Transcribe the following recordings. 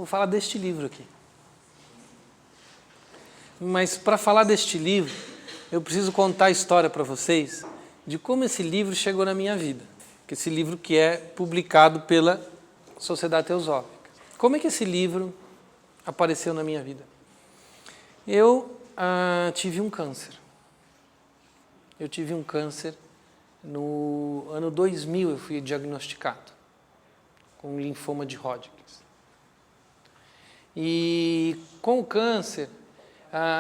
Vou falar deste livro aqui. Mas para falar deste livro, eu preciso contar a história para vocês de como esse livro chegou na minha vida. Esse livro que é publicado pela Sociedade Teosófica. Como é que esse livro apareceu na minha vida? Eu tive um câncer. Eu tive um câncer no ano 2000, eu fui diagnosticado com linfoma de Hodgkin. E com o câncer,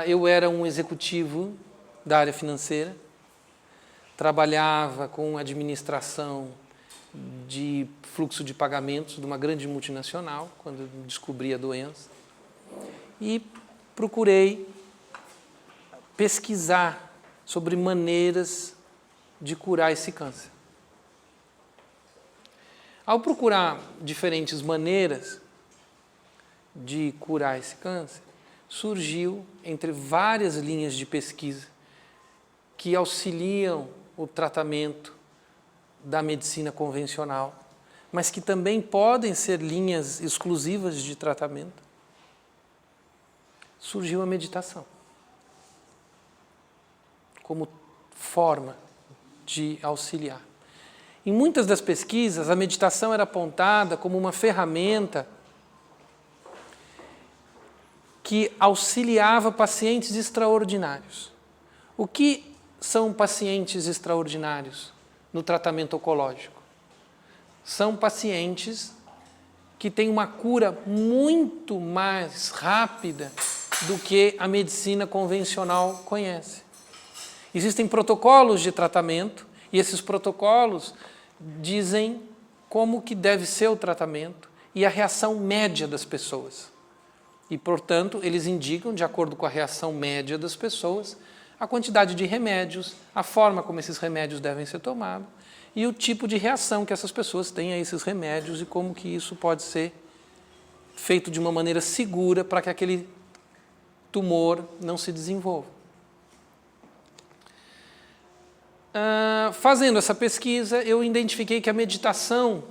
eu era um executivo da área financeira, trabalhava com administração de fluxo de pagamentos de uma grande multinacional, quando eu descobri a doença, e procurei pesquisar sobre maneiras de curar esse câncer. Ao procurar diferentes maneiras de curar esse câncer, surgiu, entre várias linhas de pesquisa, que auxiliam o tratamento da medicina convencional, mas que também podem ser linhas exclusivas de tratamento, surgiu a meditação como forma de auxiliar. Em muitas das pesquisas, a meditação era apontada como uma ferramenta que auxiliava pacientes extraordinários. O que são pacientes extraordinários no tratamento oncológico? São pacientes que têm uma cura muito mais rápida do que a medicina convencional conhece. Existem protocolos de tratamento e esses protocolos dizem como que deve ser o tratamento e a reação média das pessoas. E, portanto, eles indicam, de acordo com a reação média das pessoas, a quantidade de remédios, a forma como esses remédios devem ser tomados e o tipo de reação que essas pessoas têm a esses remédios e como que isso pode ser feito de uma maneira segura para que aquele tumor não se desenvolva. Fazendo essa pesquisa, eu identifiquei que a meditação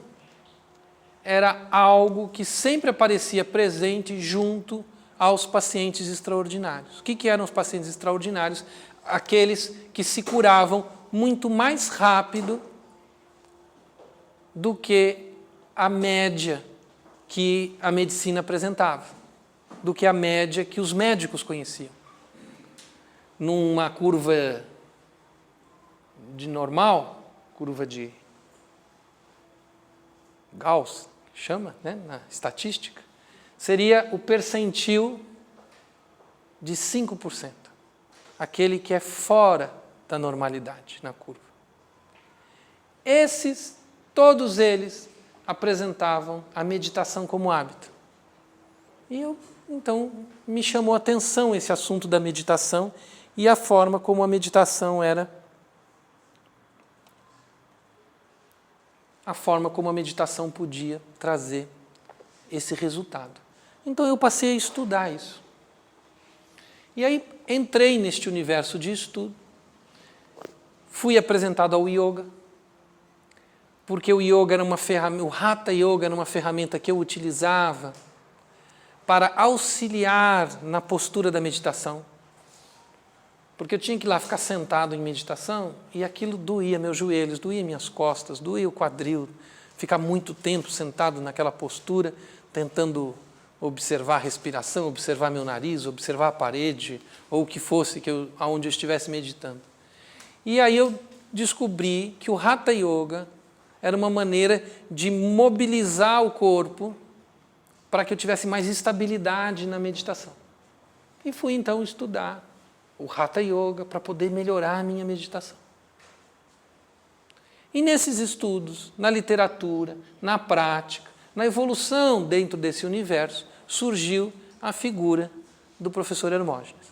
era algo que sempre aparecia presente junto aos pacientes extraordinários. O que eram os pacientes extraordinários? Aqueles que se curavam muito mais rápido do que a média que a medicina apresentava, do que a média que os médicos conheciam. Numa curva de normal, curva de Gauss, chama, né, na estatística, seria o percentil de 5%, aquele que é fora da normalidade na curva. Todos eles apresentavam a meditação como hábito. E então, me chamou a atenção esse assunto da meditação e a forma como a meditação podia trazer esse resultado. Então eu passei a estudar isso. E aí entrei neste universo de estudo, fui apresentado ao yoga, porque o yoga era uma ferramenta, o Hatha Yoga era uma ferramenta que eu utilizava para auxiliar na postura da meditação. Porque eu tinha que ir lá ficar sentado em meditação e aquilo doía meus joelhos, doía minhas costas, doía o quadril, ficar muito tempo sentado naquela postura, tentando observar a respiração, observar meu nariz, observar a parede, ou o que fosse aonde eu estivesse meditando. E aí eu descobri que o Hatha Yoga era uma maneira de mobilizar o corpo para que eu tivesse mais estabilidade na meditação. E fui então estudar o Hatha Yoga para poder melhorar a minha meditação. E nesses estudos, na literatura, na prática, na evolução dentro desse universo, surgiu a figura do professor Hermógenes.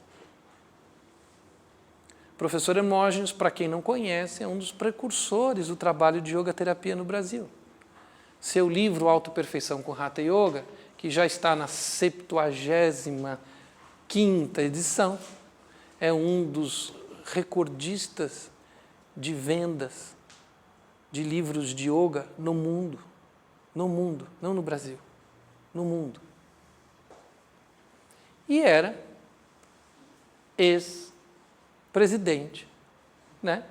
O professor Hermógenes, para quem não conhece, é um dos precursores do trabalho de yoga terapia no Brasil. Seu livro Autoperfeição com Hatha Yoga, que já está na 75ª edição, é um dos recordistas de vendas de livros de yoga no mundo. No mundo, não no Brasil, no mundo. e era ex-presidente, né,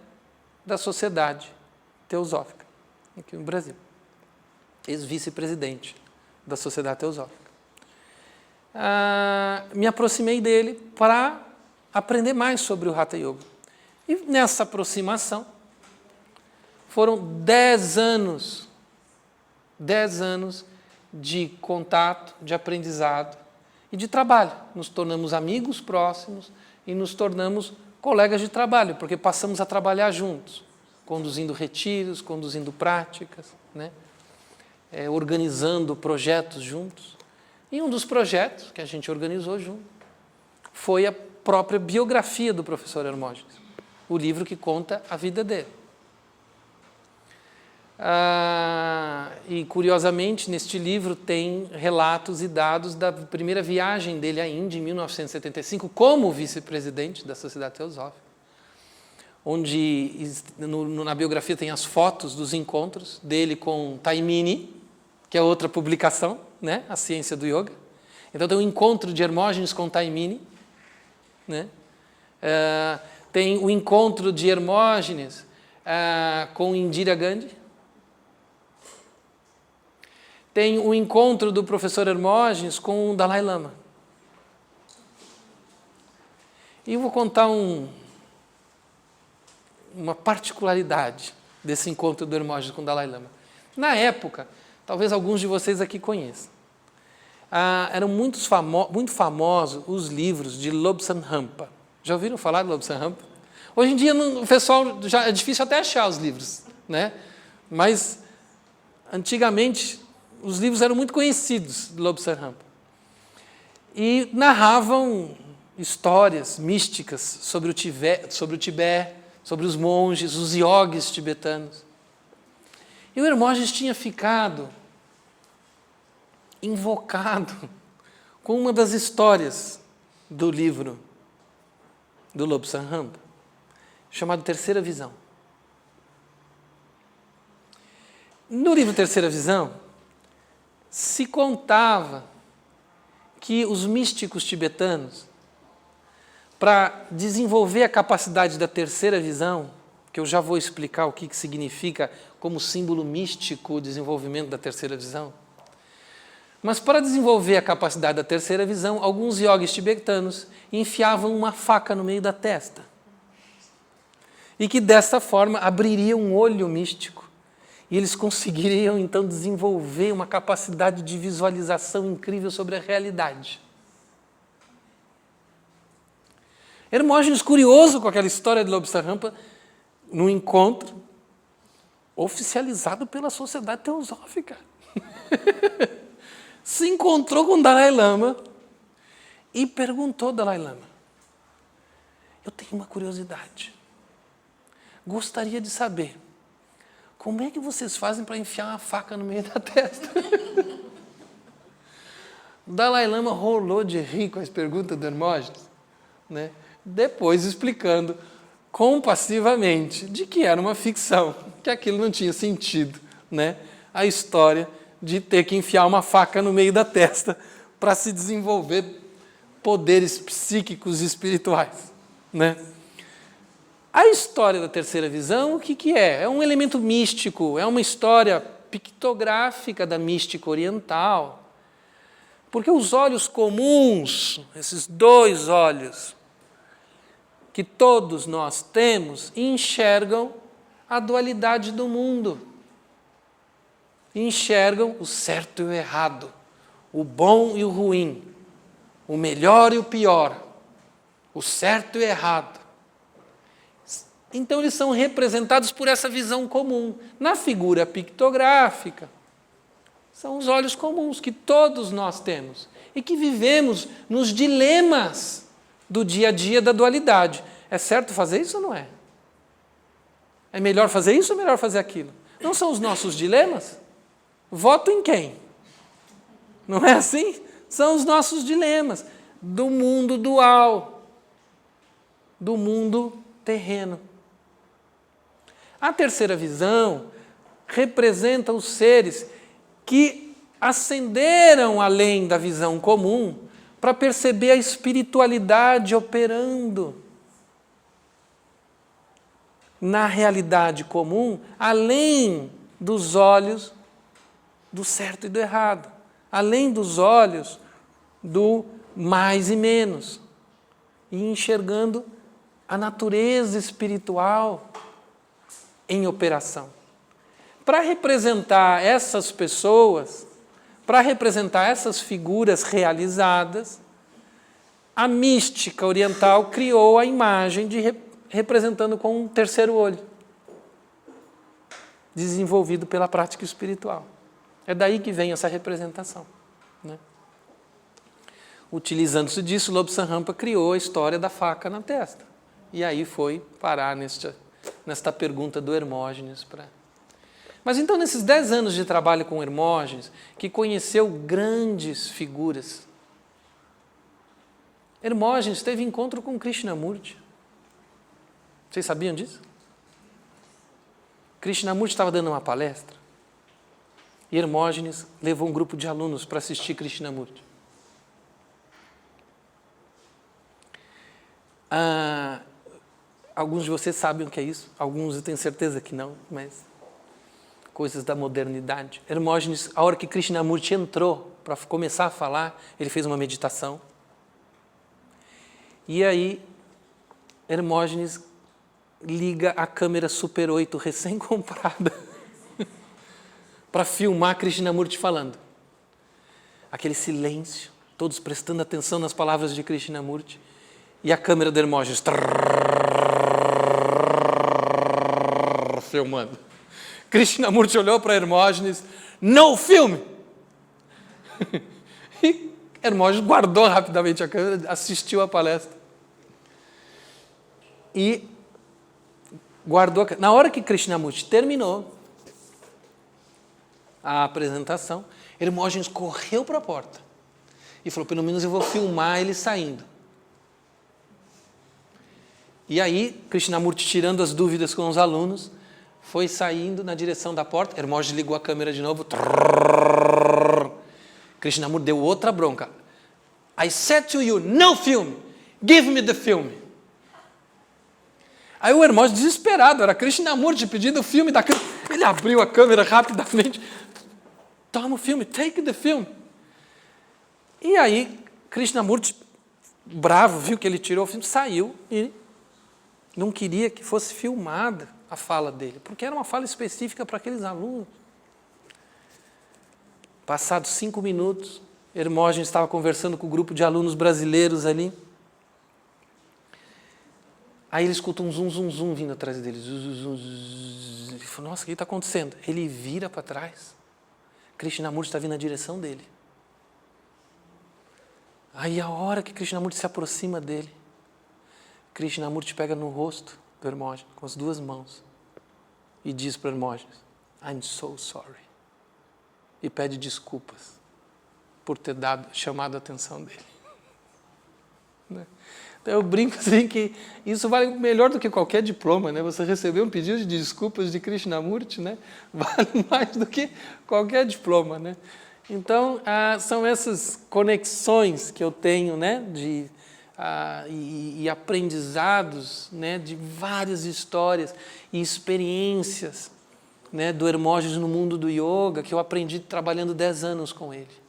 da Sociedade Teosófica, aqui no Brasil. Ex-vice-presidente da Sociedade Teosófica. Me aproximei dele para aprender mais sobre o Hatha Yoga. E nessa aproximação, foram 10 anos de contato, de aprendizado e de trabalho. Nos tornamos amigos próximos e nos tornamos colegas de trabalho, porque passamos a trabalhar juntos, conduzindo retiros, conduzindo práticas, né? Organizando projetos juntos. E um dos projetos que a gente organizou junto foi a própria biografia do professor Hermógenes, o livro que conta a vida dele. E, curiosamente, neste livro tem relatos e dados da primeira viagem dele à Índia, em 1975, como vice-presidente da Sociedade Teosófica, onde na biografia tem as fotos dos encontros dele com Taimini, que é outra publicação, né? A Ciência do Yoga. Então tem um encontro de Hermógenes com Taimini, né? Tem o encontro de Hermógenes com Indira Gandhi. Tem o encontro do professor Hermógenes com o Dalai Lama. E eu vou contar uma particularidade desse encontro do Hermógenes com o Dalai Lama. Na época, talvez alguns de vocês aqui conheçam, eram muito famosos os livros de Lobsang Rampa. Já ouviram falar de Lobsang Rampa? Hoje em dia, o pessoal, já é difícil até achar os livros, né? Mas, antigamente, os livros eram muito conhecidos de Lobsang Rampa. E narravam histórias místicas sobre o Tibete, sobre os monges, os yogis tibetanos. E o Hermógenes tinha ficado invocado com uma das histórias do livro do Lobsang Rampa, chamado Terceira Visão. No livro Terceira Visão, se contava que os místicos tibetanos, para desenvolver a capacidade da terceira visão, que eu já vou explicar o que significa como símbolo místico o desenvolvimento da terceira visão, mas para desenvolver a capacidade da terceira visão, alguns yogis tibetanos enfiavam uma faca no meio da testa e que dessa forma abriria um olho místico. E eles conseguiriam, então, desenvolver uma capacidade de visualização incrível sobre a realidade. Hermógenes, curioso com aquela história de Lobsang Rampa, num encontro oficializado pela Sociedade Teosófica, se encontrou com o Dalai Lama e perguntou ao Dalai Lama: eu tenho uma curiosidade, gostaria de saber, como é que vocês fazem para enfiar uma faca no meio da testa? O Dalai Lama rolou de rir com as perguntas do Hermógenes, né? Depois explicando compassivamente de que era uma ficção, que aquilo não tinha sentido, né? A história de ter que enfiar uma faca no meio da testa para se desenvolver poderes psíquicos e espirituais, né? A história da terceira visão, o que é? É um elemento místico, é uma história pictográfica da mística oriental. Porque os olhos comuns, esses dois olhos que todos nós temos, enxergam a dualidade do mundo. Enxergam o certo e o errado, o bom e o ruim, o melhor e o pior, o certo e o errado. Então, eles são representados por essa visão comum. Na figura pictográfica, são os olhos comuns que todos nós temos e que vivemos nos dilemas do dia a dia da dualidade. É certo fazer isso ou não é? É melhor fazer isso ou melhor fazer aquilo? Não são os nossos dilemas? Voto em quem? Não é assim? São os nossos dilemas do mundo dual, do mundo terreno. A terceira visão representa os seres que ascenderam além da visão comum para perceber a espiritualidade operando na realidade comum, além dos olhos do certo e do errado, além dos olhos do mais e menos, e enxergando a natureza espiritual em operação. Para representar essas pessoas, para representar essas figuras realizadas, a mística oriental criou a imagem de representando com um terceiro olho, desenvolvido pela prática espiritual. É daí que vem essa representação, né? Utilizando-se disso, Lobsang Rampa criou a história da faca na testa. E aí foi parar nesta pergunta do Hermógenes. Mas então, nesses 10 anos de trabalho com Hermógenes, que conheceu grandes figuras, Hermógenes teve encontro com Krishnamurti. Vocês sabiam disso? Krishnamurti estava dando uma palestra e Hermógenes levou um grupo de alunos para assistir Krishnamurti. Alguns de vocês sabem o que é isso, alguns eu tenho certeza que não, mas coisas da modernidade. Hermógenes, a hora que Krishnamurti entrou para começar a falar, ele fez uma meditação. E aí, Hermógenes liga a câmera Super 8 recém-comprada para filmar Krishnamurti falando. Aquele silêncio, todos prestando atenção nas palavras de Krishnamurti, e a câmera do Hermógenes filmando. Krishnamurti olhou para Hermógenes, não filme! E Hermógenes guardou rapidamente a câmera, assistiu a palestra. E guardou. Na hora que Krishnamurti terminou a apresentação, Hermógenes correu para a porta e falou, pelo menos eu vou filmar ele saindo. E aí, Krishnamurti, tirando as dúvidas com os alunos, foi saindo na direção da porta. Hermógenes ligou a câmera de novo. Krishnamurti deu outra bronca. I said to you, no film, give me the film. Aí o Hermógenes, desesperado, era Krishnamurti pedindo o filme da câmera. Ele abriu a câmera rapidamente. Toma o filme, take the film. E aí, Krishnamurti, bravo, viu que ele tirou o filme, saiu e não queria que fosse filmada a fala dele, porque era uma fala específica para aqueles alunos. Passados 5 minutos, Hermógenes estava conversando com o grupo de alunos brasileiros ali. Aí ele escuta um zum, zum, zum vindo atrás dele. Zum, zum, zum. Ele falou, nossa, o que está acontecendo? Ele vira para trás. Krishnamurti está vindo na direção dele. Aí a hora que Krishnamurti se aproxima dele, Krishnamurti pega no rosto do Hermógenes com as 2 mãos e diz para o Hermógenes, I'm so sorry. E pede desculpas por ter chamado a atenção dele. Então eu brinco assim que isso vale melhor do que qualquer diploma, né? Você receber um pedido de desculpas de Krishnamurti, né? Vale mais do que qualquer diploma, né? Então, são essas conexões que eu tenho, né? E aprendizados, né? De várias histórias e experiências, né? Do Hermógenes no mundo do yoga, que eu aprendi trabalhando 10 anos com ele.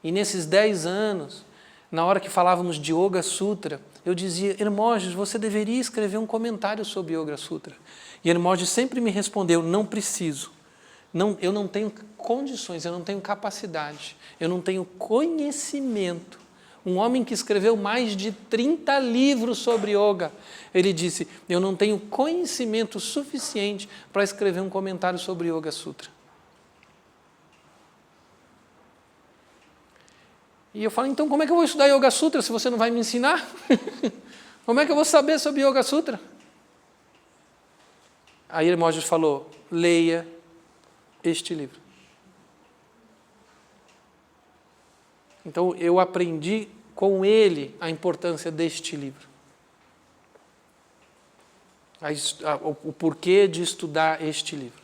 E nesses 10 anos, na hora que falávamos de Yoga Sutra, eu dizia, Hermógenes, você deveria escrever um comentário sobre Yoga Sutra. E Hermógenes sempre me respondeu, não preciso. Não, eu não tenho condições, eu não tenho capacidade, eu não tenho conhecimento. Um homem que escreveu mais de 30 livros sobre yoga, ele disse, eu não tenho conhecimento suficiente para escrever um comentário sobre Yoga Sutra. E eu falo, então como é que eu vou estudar Yoga Sutra se você não vai me ensinar? Como é que eu vou saber sobre Yoga Sutra? Aí Hermógenes falou, leia este livro. Então eu aprendi com ele a importância deste livro. O porquê de estudar este livro.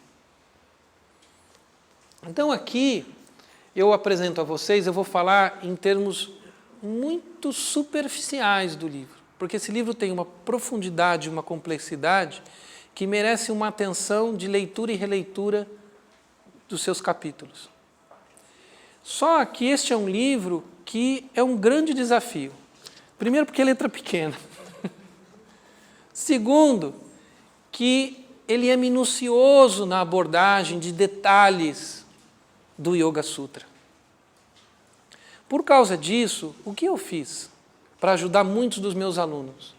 Então aqui eu apresento a vocês, eu vou falar em termos muito superficiais do livro, porque esse livro tem uma profundidade, uma complexidade que merece uma atenção de leitura e releitura dos seus capítulos. Só que este é um livro que é um grande desafio. Primeiro, porque é letra pequena. Segundo, que ele é minucioso na abordagem de detalhes do Yoga Sutra. Por causa disso, o que eu fiz para ajudar muitos dos meus alunos?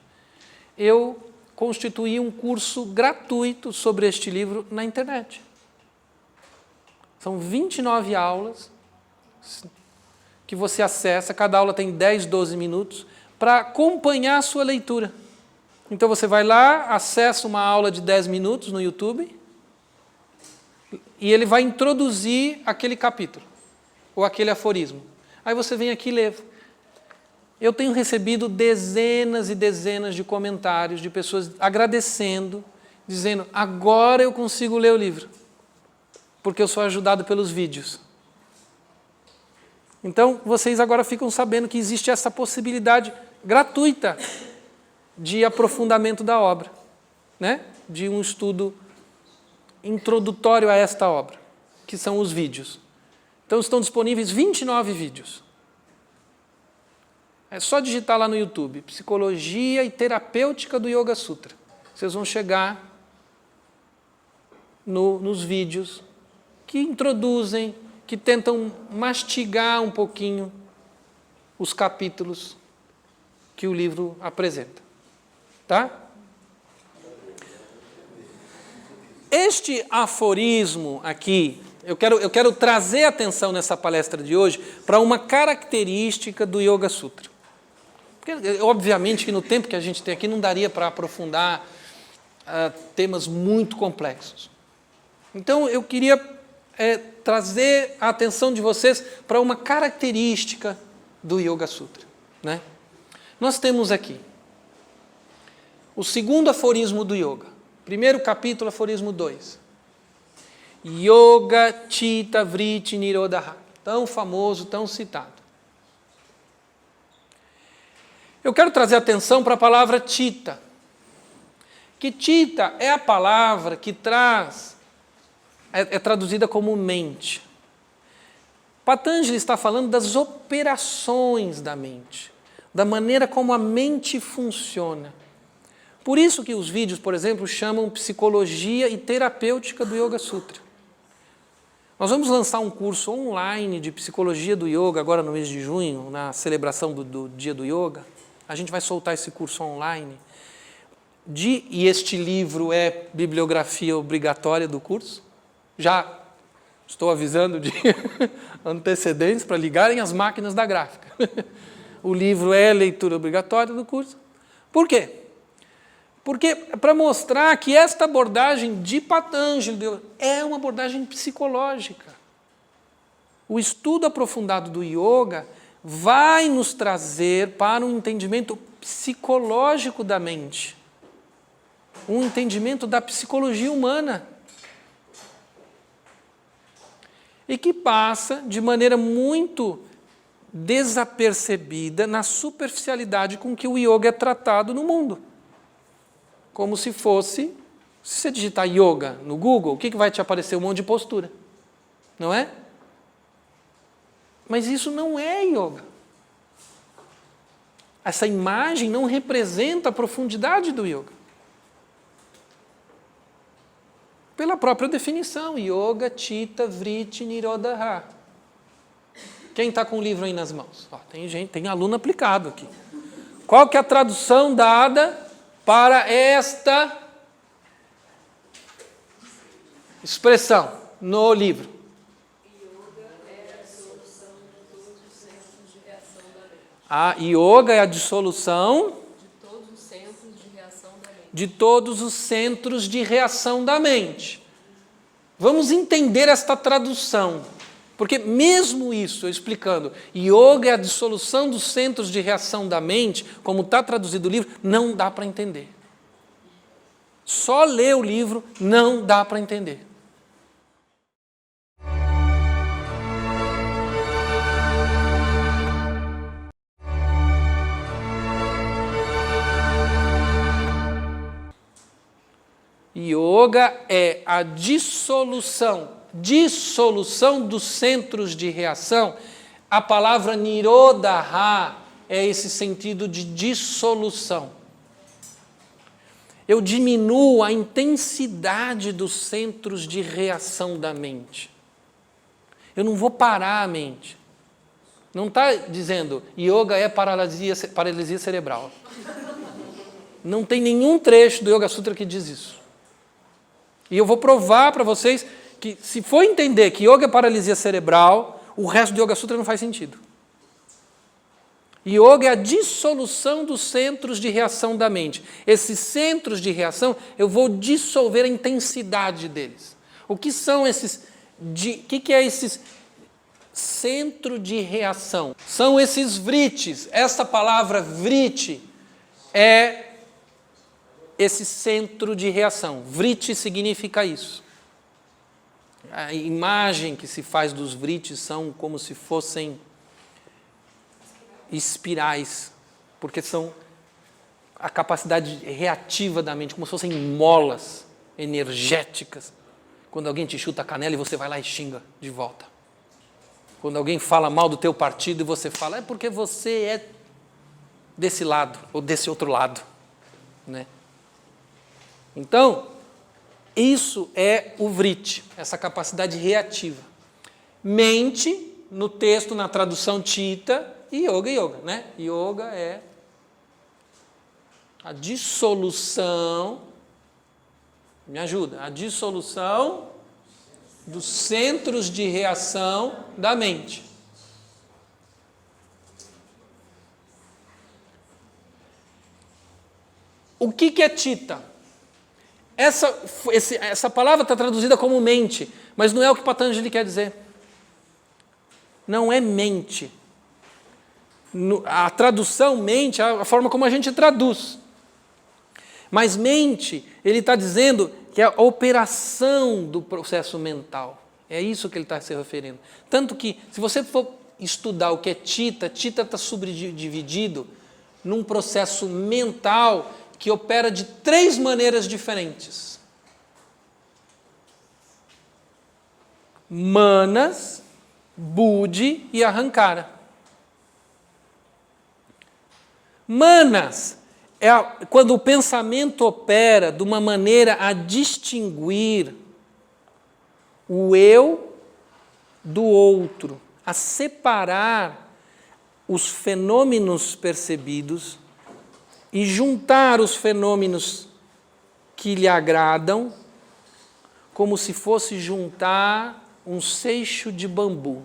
Eu constituí um curso gratuito sobre este livro na internet. São 29 aulas que você acessa, cada aula tem 10, 12 minutos, para acompanhar a sua leitura. Então você vai lá, acessa uma aula de 10 minutos no YouTube, e ele vai introduzir aquele capítulo, ou aquele aforismo. Aí você vem aqui e lê. Eu tenho recebido dezenas e dezenas de comentários de pessoas agradecendo, dizendo, agora eu consigo ler o livro, porque eu sou ajudado pelos vídeos. Então, vocês agora ficam sabendo que existe essa possibilidade gratuita de aprofundamento da obra, né? De um estudo introdutório a esta obra, que são os vídeos. Então, estão disponíveis 29 vídeos. É só digitar lá no YouTube, Psicologia e Terapêutica do Yoga Sutra. Vocês vão chegar nos vídeos que introduzem, que tentam mastigar um pouquinho os capítulos que o livro apresenta. Tá? Este aforismo aqui, eu quero trazer atenção nessa palestra de hoje para uma característica do Yoga Sutra. Porque, obviamente, que no tempo que a gente tem aqui não daria para aprofundar temas muito complexos. Então, eu queria trazer a atenção de vocês para uma característica do Yoga Sutra, né? Nós temos aqui o segundo aforismo do Yoga. Primeiro capítulo, aforismo 2. Yoga Chitta Vritti Nirodha. Tão famoso, tão citado. Eu quero trazer atenção para a palavra Chitta. Que Chitta é a palavra que é traduzida como mente. Patanjali está falando das operações da mente, da maneira como a mente funciona. Por isso que os vídeos, por exemplo, chamam Psicologia e Terapêutica do Yoga Sutra. Nós vamos lançar um curso online de Psicologia do Yoga, agora no mês de junho, na celebração do Dia do Yoga. A gente vai soltar esse curso online. E este livro é bibliografia obrigatória do curso. Já estou avisando de antecedentes para ligarem as máquinas da gráfica. O livro é leitura obrigatória do curso. Por quê? Porque é para mostrar que esta abordagem de Patanjali é uma abordagem psicológica. O estudo aprofundado do yoga vai nos trazer para um entendimento psicológico da mente, um entendimento da psicologia humana, e que passa de maneira muito desapercebida na superficialidade com que o yoga é tratado no mundo. Como se fosse, se você digitar yoga no Google, o que vai te aparecer? Um monte de postura, não é? Mas isso não é yoga. Essa imagem não representa a profundidade do yoga. Pela própria definição, Yoga Chitta Vritti Nirodha. Quem está com o livro aí nas mãos? Tem aluno aplicado aqui. Qual que é a tradução dada para esta expressão no livro? Yoga é a dissolução de todos os centros de reação da mente. Yoga é a dissolução de todos os centros de reação da mente. De todos os centros de reação da mente. Vamos entender esta tradução. Porque mesmo isso, eu explicando, yoga é a dissolução dos centros de reação da mente, como está traduzido o livro, não dá para entender. Só ler o livro não dá para entender. Yoga é a dissolução dos centros de reação. A palavra Nirodha é esse sentido de dissolução. Eu diminuo a intensidade dos centros de reação da mente. Eu não vou parar a mente. Não está dizendo yoga é paralisia cerebral. Não tem nenhum trecho do Yoga Sutra que diz isso. E eu vou provar para vocês que, se for entender que yoga é paralisia cerebral, o resto do Yoga Sutra não faz sentido. Yoga é a dissolução dos centros de reação da mente. Esses centros de reação, eu vou dissolver a intensidade deles. O que são esses... O que é esses centro de reação? São esses vritis. Essa palavra vriti é esse centro de reação. Vriti significa isso. A imagem que se faz dos vritis são como se fossem espirais, porque são a capacidade reativa da mente, como se fossem molas energéticas. Quando alguém te chuta a canela e você vai lá e xinga de volta. Quando alguém fala mal do teu partido e você fala, é porque você é desse lado ou desse outro lado, né? Então, isso é o vriti, essa capacidade reativa. Mente, no texto, na tradução Chitta, e yoga, né? Yoga é a dissolução, me ajuda, a dissolução dos centros de reação da mente. O que é Chitta? Essa palavra está traduzida como mente, mas não é o que Patanjali quer dizer. Não é mente. A tradução mente é a forma como a gente traduz. Mas mente, ele está dizendo que é a operação do processo mental. É isso que ele está se referindo. Tanto que, se você for estudar o que é Chitta, Chitta está subdividido num processo mental que opera de 3 maneiras diferentes. Manas, Buddhi e Ahankara. Manas é quando o pensamento opera de uma maneira a distinguir o eu do outro, a separar os fenômenos percebidos e juntar os fenômenos que lhe agradam, como se fosse juntar um seixo de bambu.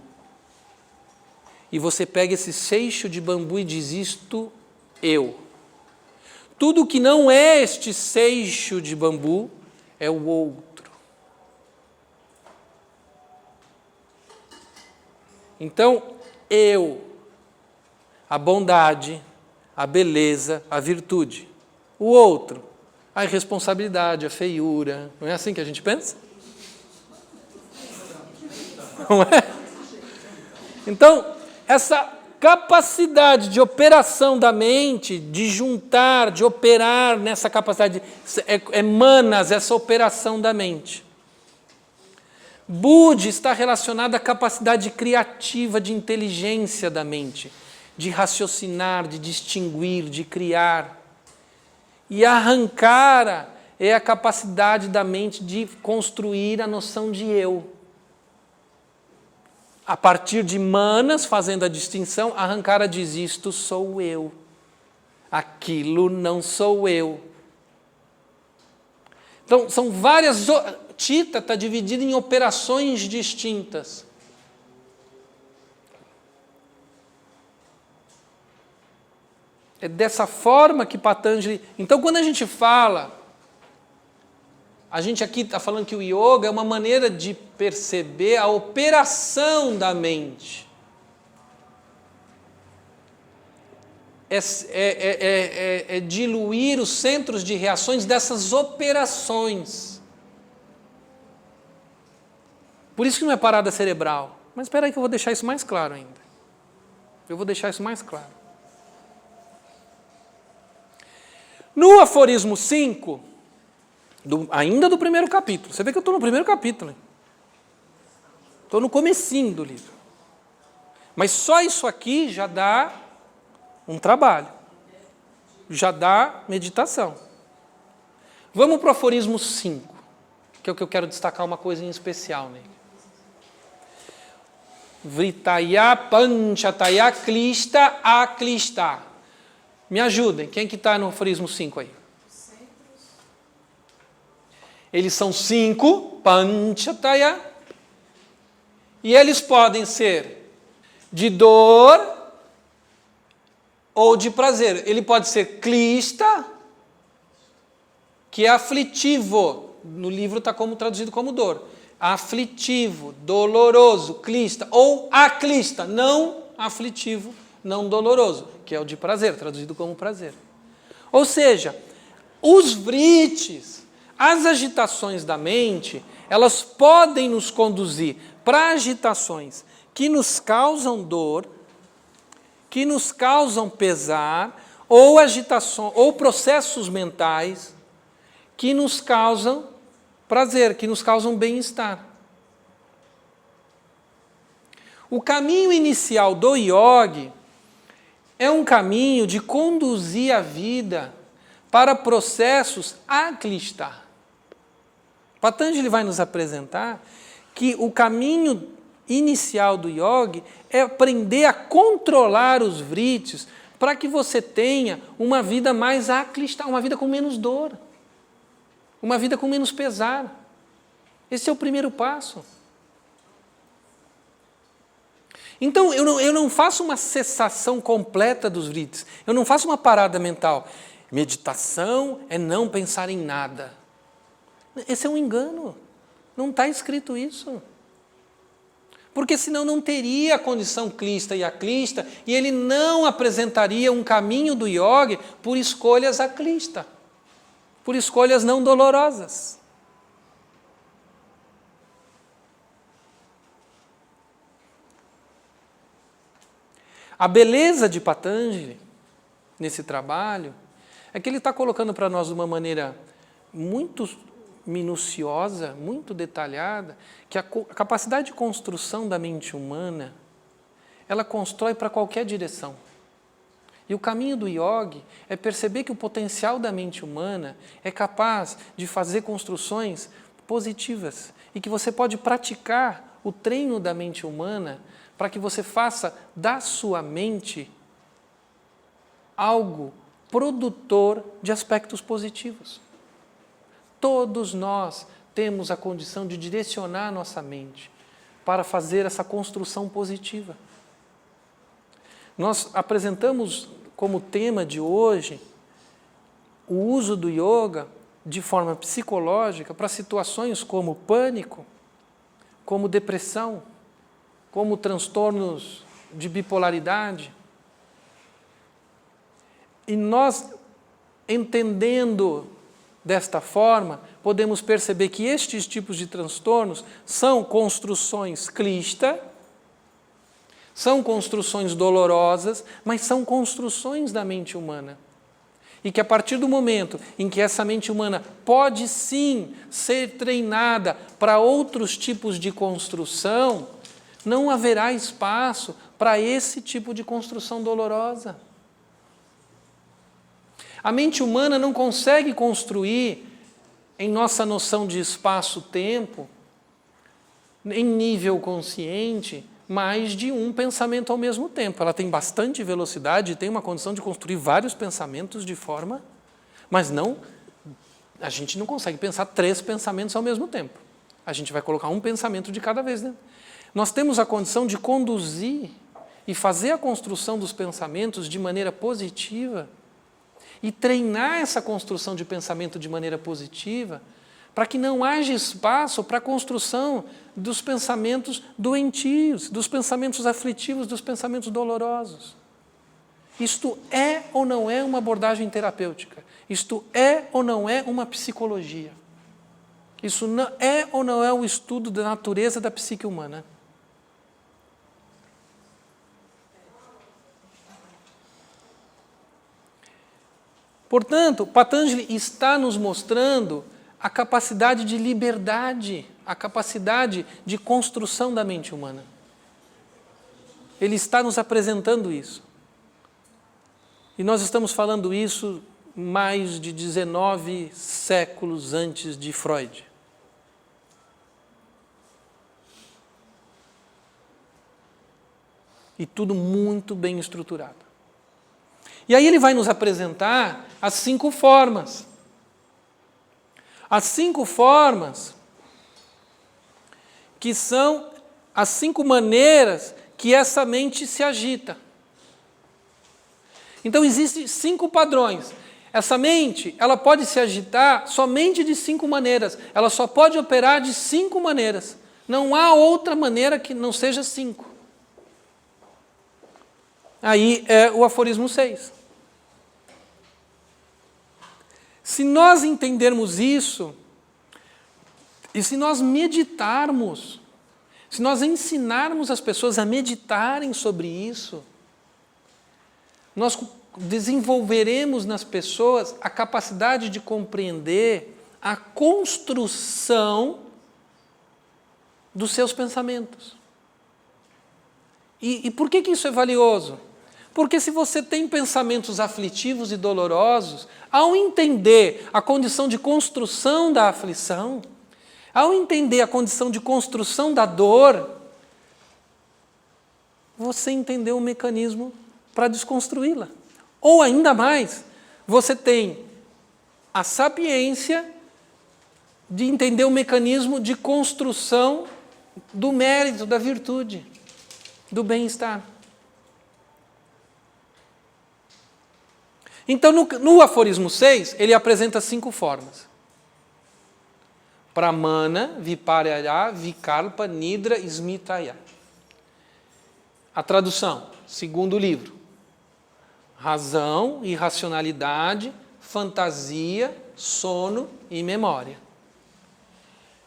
E você pega esse seixo de bambu e diz, isto eu. Tudo que não é este seixo de bambu é o outro. Então, eu, a bondade, a beleza, a virtude. O outro, a irresponsabilidade, a feiura. Não é assim que a gente pensa? Não é? Então, essa capacidade de operação da mente, de juntar, de operar nessa capacidade, é manas, essa operação da mente. Buddhi está relacionado à capacidade criativa, de inteligência da mente, de raciocinar, de distinguir, de criar. E Ahankara é a capacidade da mente de construir a noção de eu. A partir de manas, fazendo a distinção, Ahankara diz, isto sou eu, aquilo não sou eu. Então, são várias... Chitta está dividido em operações distintas. É dessa forma que Patanjali... Então, quando a gente fala... A gente aqui está falando que o yoga é uma maneira de perceber a operação da mente. É diluir os centros de reações dessas operações. Por isso que não é parada cerebral. Mas espera aí que eu vou deixar isso mais claro ainda. Eu vou deixar isso mais claro. No aforismo 5... ainda do primeiro capítulo. Você vê que eu estou no primeiro capítulo. Estou no comecinho do livro. Mas só isso aqui já dá um trabalho. Já dá meditação. Vamos para o aforismo 5, que é o que eu quero destacar uma coisa em especial nele. Vritaya panchataya klista aklista. Me ajudem, quem que está no aforismo 5 aí? Eles são 5, panchataya, e eles podem ser de dor ou de prazer. Ele pode ser klista, que é aflitivo. No livro está traduzido como dor. Aflitivo, doloroso, klista, ou aclista, não aflitivo, não doloroso, que é o de prazer, traduzido como prazer. Ou seja, os vritis, as agitações da mente, elas podem nos conduzir para agitações que nos causam dor, que nos causam pesar, ou agitação, ou processos mentais que nos causam prazer, que nos causam bem-estar. O caminho inicial do yogi é um caminho de conduzir a vida para processos aklista. Patanjali vai nos apresentar que o caminho inicial do yogi é aprender a controlar os vritis para que você tenha uma vida mais aklista, uma vida com menos dor, uma vida com menos pesar. Esse é o primeiro passo. Então, eu não faço uma cessação completa dos vritis, eu não faço uma parada mental. Meditação é não pensar em nada. Esse é um engano. Não está escrito isso. Porque senão não teria a condição klista e aklista, e ele não apresentaria um caminho do yogi por escolhas aklista, por escolhas não dolorosas. A beleza de Patanjali, nesse trabalho, é que ele está colocando para nós de uma maneira muito minuciosa, muito detalhada, que a capacidade de construção da mente humana, ela constrói para qualquer direção. E o caminho do yogi é perceber que o potencial da mente humana é capaz de fazer construções positivas e que você pode praticar o treino da mente humana para que você faça da sua mente algo produtor de aspectos positivos. Todos nós temos a condição de direcionar a nossa mente para fazer essa construção positiva. Nós apresentamos como tema de hoje o uso do yoga de forma psicológica para situações como pânico, como depressão, como transtornos de bipolaridade. E nós, entendendo desta forma, podemos perceber que estes tipos de transtornos são construções klista, são construções dolorosas, mas são construções da mente humana. E que a partir do momento em que essa mente humana pode sim ser treinada para outros tipos de construção, não haverá espaço para esse tipo de construção dolorosa. A mente humana não consegue construir, em nossa noção de espaço-tempo, em nível consciente, mais de um pensamento ao mesmo tempo. Ela tem bastante velocidade e tem uma condição de construir vários pensamentos de forma... Mas não, a gente não consegue pensar 3 pensamentos ao mesmo tempo. A gente vai colocar um pensamento de cada vez, né? Nós temos a condição de conduzir e fazer a construção dos pensamentos de maneira positiva e treinar essa construção de pensamento de maneira positiva para que não haja espaço para a construção dos pensamentos doentios, dos pensamentos aflitivos, dos pensamentos dolorosos. Isto é ou não é uma abordagem terapêutica? Isto é ou não é uma psicologia? Isso não é ou não é o estudo da natureza da psique humana? Portanto, Patanjali está nos mostrando a capacidade de liberdade, a capacidade de construção da mente humana. Ele está nos apresentando isso. E nós estamos falando isso mais de 19 séculos antes de Freud. E tudo muito bem estruturado. E aí ele vai nos apresentar as 5 formas. As 5 formas que são as 5 maneiras que essa mente se agita. Então existem 5 padrões. Essa mente, ela pode se agitar somente de 5 maneiras. Ela só pode operar de 5 maneiras. Não há outra maneira que não seja 5. Aí é o aforismo 6. Se nós entendermos isso, e se nós meditarmos, se nós ensinarmos as pessoas a meditarem sobre isso, nós desenvolveremos nas pessoas a capacidade de compreender a construção dos seus pensamentos. E por que isso é valioso? Porque se você tem pensamentos aflitivos e dolorosos, ao entender a condição de construção da aflição, ao entender a condição de construção da dor, você entendeu o mecanismo para desconstruí-la. Ou ainda mais, você tem a sapiência de entender o mecanismo de construção do mérito, da virtude, do bem-estar. Então, no aforismo 6, ele apresenta 5 formas. Pramana, Viparaya, Vikalpa, Nidra, Smritaya. A tradução, segundo livro. Razão, irracionalidade, fantasia, sono e memória.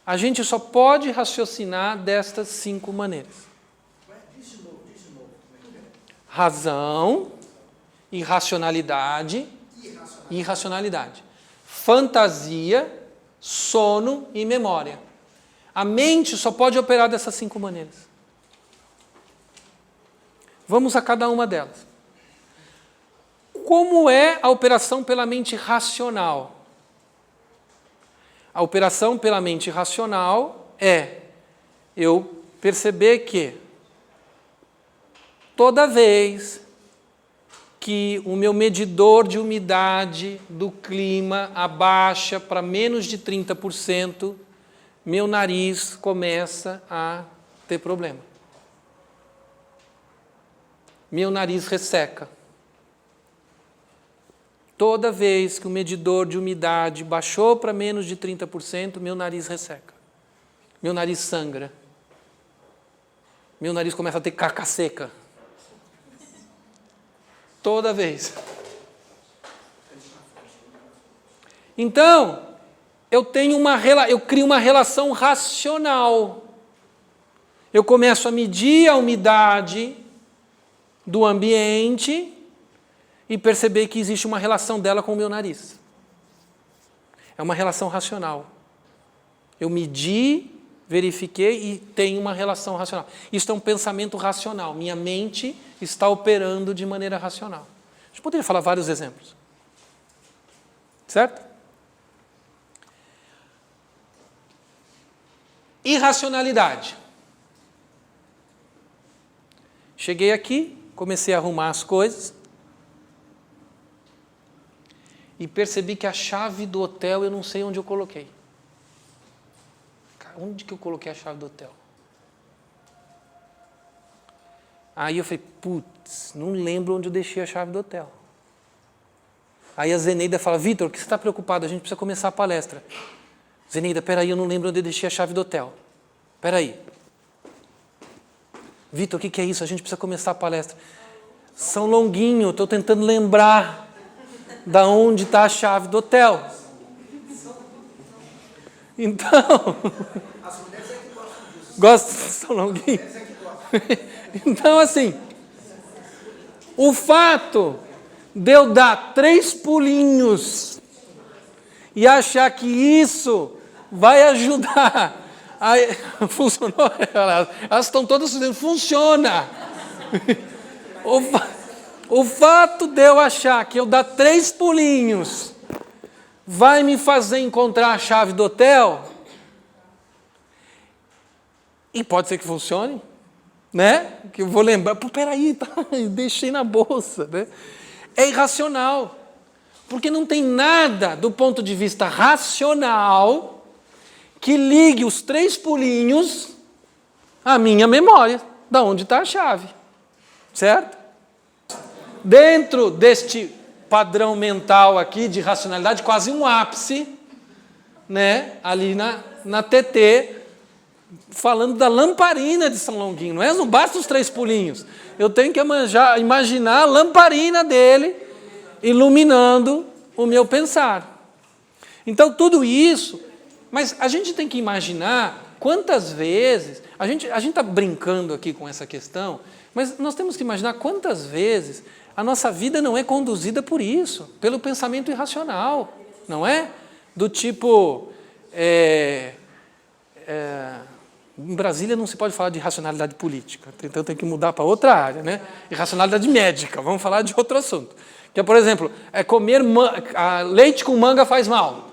A gente só pode raciocinar destas 5 maneiras. Razão, irracionalidade, fantasia, sono e memória. A mente só pode operar dessas 5 maneiras. Vamos a cada uma delas. Como é a operação pela mente racional? A operação pela mente racional é eu perceber que toda vez que o meu medidor de umidade do clima abaixa para menos de 30%, meu nariz começa a ter problema. Meu nariz resseca. Toda vez que o medidor de umidade baixou para menos de 30%, meu nariz resseca. Meu nariz sangra. Meu nariz começa a ter caca seca. Toda vez. Então, eu crio uma relação racional. Eu começo a medir a umidade do ambiente e perceber que existe uma relação dela com o meu nariz. É uma relação racional. Eu medi, verifiquei e tem uma relação racional. Isso é um pensamento racional. Minha mente está operando de maneira racional. A gente poderia falar vários exemplos. Certo? Irracionalidade. Cheguei aqui, comecei a arrumar as coisas e percebi que a chave do hotel eu não sei onde eu coloquei. Onde que eu coloquei a chave do hotel? Aí eu falei, putz, não lembro onde eu deixei a chave do hotel. Aí a Zeneida fala, Vitor, o que você está preocupado? A gente precisa começar a palestra. Zeneida, peraí, eu não lembro onde eu deixei a chave do hotel. Peraí. Vitor, o que é isso? A gente precisa começar a palestra. São Longuinho, estou tentando lembrar da onde está a chave do hotel. Então, as mulheres é que gostam disso. Gostam de São Longuinho? Então, assim, o fato de eu dar 3 pulinhos e achar que isso vai ajudar. Aí, funcionou? Elas estão todas dizendo, funciona. O fato de eu achar que eu dar 3 pulinhos vai me fazer encontrar a chave do hotel, e pode ser que funcione, né? Que eu vou lembrar, peraí, tá, deixei na bolsa, né? É irracional, porque não tem nada do ponto de vista racional que ligue os 3 pulinhos à minha memória, da onde está a chave, certo? Dentro deste padrão mental aqui de racionalidade, quase um ápice, né? Ali na TT, falando da lamparina de São Longuinho, não é? Não basta os 3 pulinhos. Eu tenho que imaginar a lamparina dele iluminando o meu pensar. Então, tudo isso, mas a gente tem que imaginar quantas vezes, a gente está brincando aqui com essa questão, mas nós temos que imaginar quantas vezes a nossa vida não é conduzida por isso, pelo pensamento irracional, não é? Do tipo, em Brasília não se pode falar de racionalidade política, então tem que mudar para outra área, né? Irracionalidade médica, vamos falar de outro assunto. Que é, por exemplo, comer leite com manga faz mal.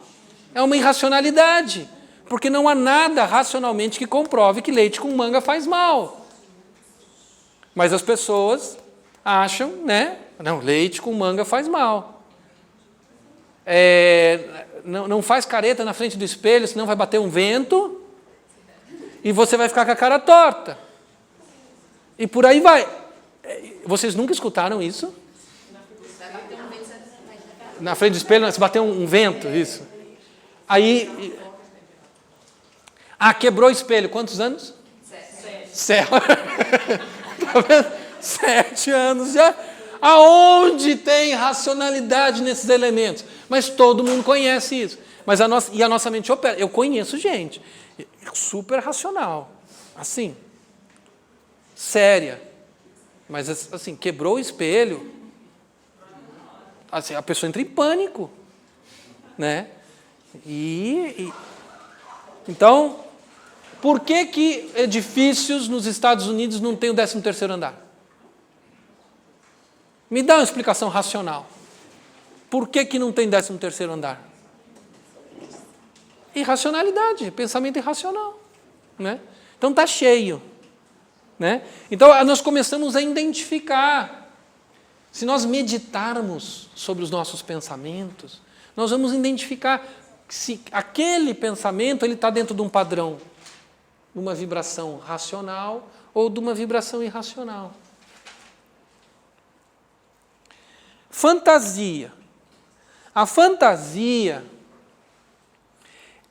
É uma irracionalidade, porque não há nada racionalmente que comprove que leite com manga faz mal. Mas as pessoas acham, né? Não, leite com manga faz mal. Não faz careta na frente do espelho, senão vai bater um vento e você vai ficar com a cara torta. E por aí vai. Vocês nunca escutaram isso? Na frente do espelho, se bater um vento, isso. Aí... quebrou o espelho. Quantos anos? 7. Tá vendo? 7 anos já. Aonde tem racionalidade nesses elementos? Mas todo mundo conhece isso. Mas a nossa mente opera. Eu conheço gente super racional, assim, séria. Mas assim, quebrou o espelho, assim, a pessoa entra em pânico, né? Então, por que edifícios nos Estados Unidos não tem o 13º andar? Me dá uma explicação racional. Por que não tem 13º andar? Irracionalidade, pensamento irracional, né? Então está cheio, né? Então nós começamos a identificar. Se nós meditarmos sobre os nossos pensamentos, nós vamos identificar se aquele pensamento ele está dentro de um padrão, de uma vibração racional ou de uma vibração irracional. Fantasia. A fantasia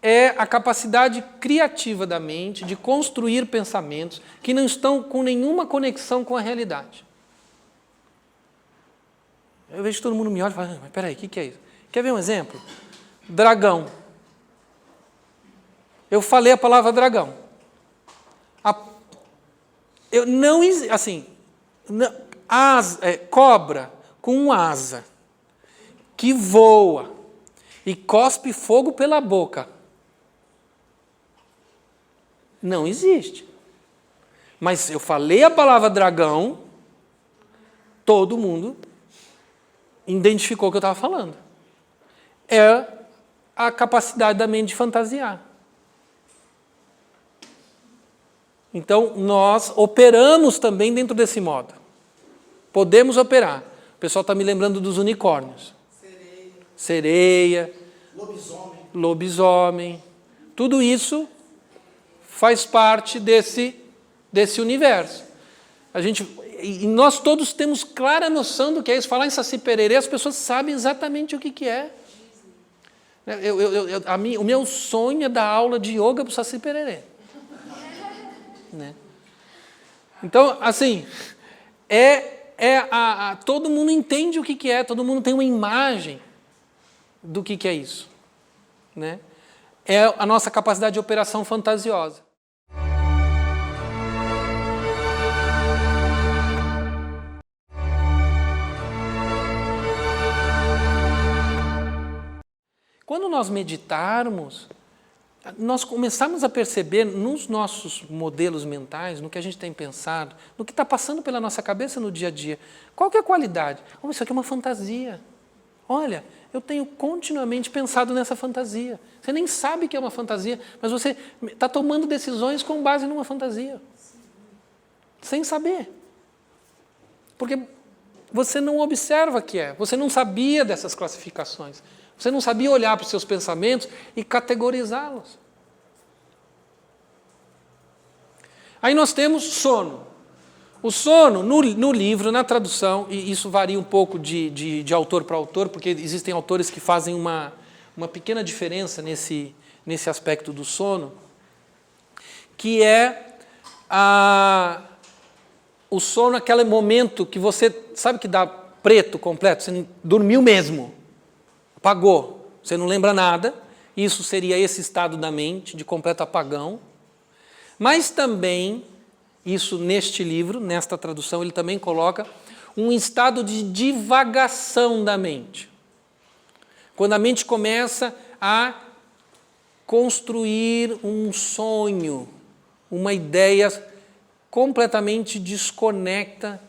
é a capacidade criativa da mente de construir pensamentos que não estão com nenhuma conexão com a realidade. Eu vejo que todo mundo me olha e fala, mas peraí, o que é isso? Quer ver um exemplo? Dragão. Eu falei a palavra dragão. Cobra com asa, que voa e cospe fogo pela boca. Não existe. Mas eu falei a palavra dragão, todo mundo identificou o que eu estava falando. É a capacidade da mente de fantasiar. Então, nós operamos também dentro desse modo. Podemos operar. O pessoal está me lembrando dos unicórnios. Sereia. Lobisomem. Tudo isso faz parte desse universo. E nós todos temos clara noção do que é isso. Falar em Saci Pererê, as pessoas sabem exatamente o que é. O meu sonho é dar aula de yoga para o Saci Pererê. Né? Então, assim, todo mundo entende o que é, todo mundo tem uma imagem do que é isso. Né? É a nossa capacidade de operação fantasiosa. quando nós meditarmos, nós começamos a perceber nos nossos modelos mentais, no que a gente tem pensado, no que está passando pela nossa cabeça no dia a dia. Qual que é a qualidade? Oh, isso aqui é uma fantasia. Olha, eu tenho continuamente pensado nessa fantasia. Você nem sabe que é uma fantasia, mas você está tomando decisões com base numa fantasia. Sem saber. Porque você não observa que é. Você não sabia dessas classificações. Você não sabia olhar para os seus pensamentos e categorizá-los. Aí nós temos sono. O sono, no livro, na tradução, e isso varia um pouco de autor para autor, porque existem autores que fazem uma pequena diferença nesse aspecto do sono, que é o sono, aquele momento que você, sabe que dá preto completo, você dormiu mesmo, apagou, você não lembra nada, isso seria esse estado da mente, de completo apagão, mas também, isso neste livro, nesta tradução, ele também coloca um estado de divagação da mente. Quando a mente começa a construir um sonho, uma ideia completamente desconecta,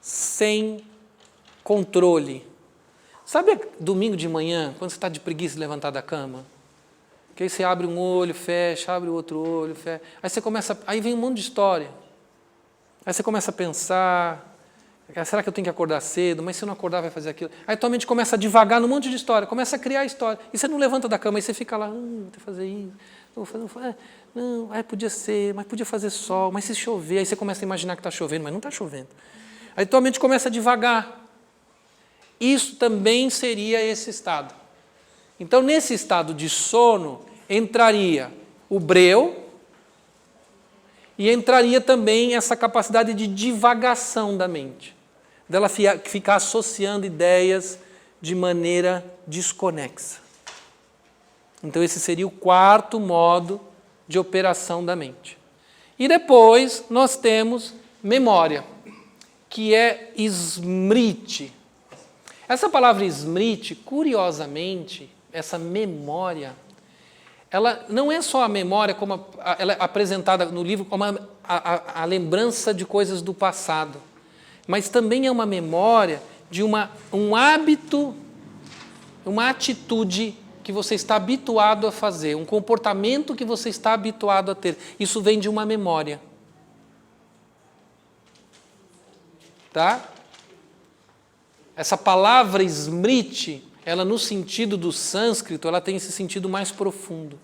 sem controle. Sabe domingo de manhã, quando você está de preguiça de levantar da cama? Que aí você abre um olho, fecha, abre o outro olho, fecha. Aí vem um monte de história. Aí você começa a pensar, será que eu tenho que acordar cedo? Mas se eu não acordar, vai fazer aquilo. Aí tua mente começa a divagar num monte de história, começa a criar história. E você não levanta da cama, aí você fica lá, vou ter que fazer isso, podia ser, mas podia fazer sol, mas se chover, aí você começa a imaginar que está chovendo, mas não está chovendo. Aí tua mente começa a divagar. Isso também seria esse estado. Então, nesse estado de sono, entraria o breu, e entraria também essa capacidade de divagação da mente, dela ficar associando ideias de maneira desconexa. Então esse seria o quarto modo de operação da mente. E depois nós temos memória, que é smriti. Essa palavra smriti, curiosamente, essa memória, ela não é só a memória como ela é apresentada no livro como a lembrança de coisas do passado, mas também é uma memória de um hábito, uma atitude que você está habituado a fazer, um comportamento que você está habituado a ter. Isso vem de uma memória. Tá? Essa palavra smriti, ela no sentido do sânscrito, ela tem esse sentido mais profundo.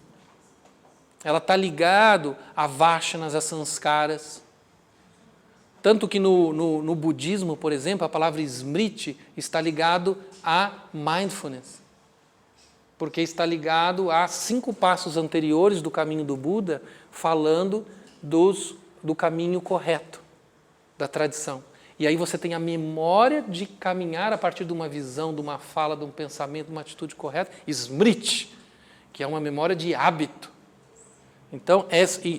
Ela está ligado a vasanas, a sanskaras. Tanto que no budismo, por exemplo, a palavra smriti está ligado a mindfulness. Porque está ligado a 5 passos anteriores do caminho do Buda, falando do caminho correto, da tradição. E aí você tem a memória de caminhar a partir de uma visão, de uma fala, de um pensamento, de uma atitude correta, smriti, que é uma memória de hábito. Então,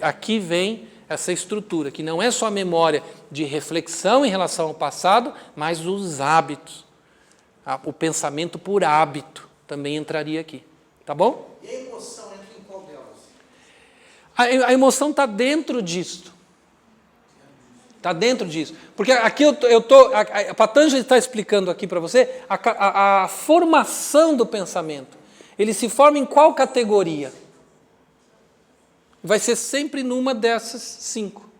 aqui vem essa estrutura, que não é só a memória de reflexão em relação ao passado, mas os hábitos. O pensamento por hábito também entraria aqui. Tá bom? E a emoção entra em qual delas? A emoção está dentro disso. Está dentro disso. Porque aqui a Patanjali está explicando aqui para você a formação do pensamento. Ele se forma em qual categoria? Vai ser sempre numa dessas 5.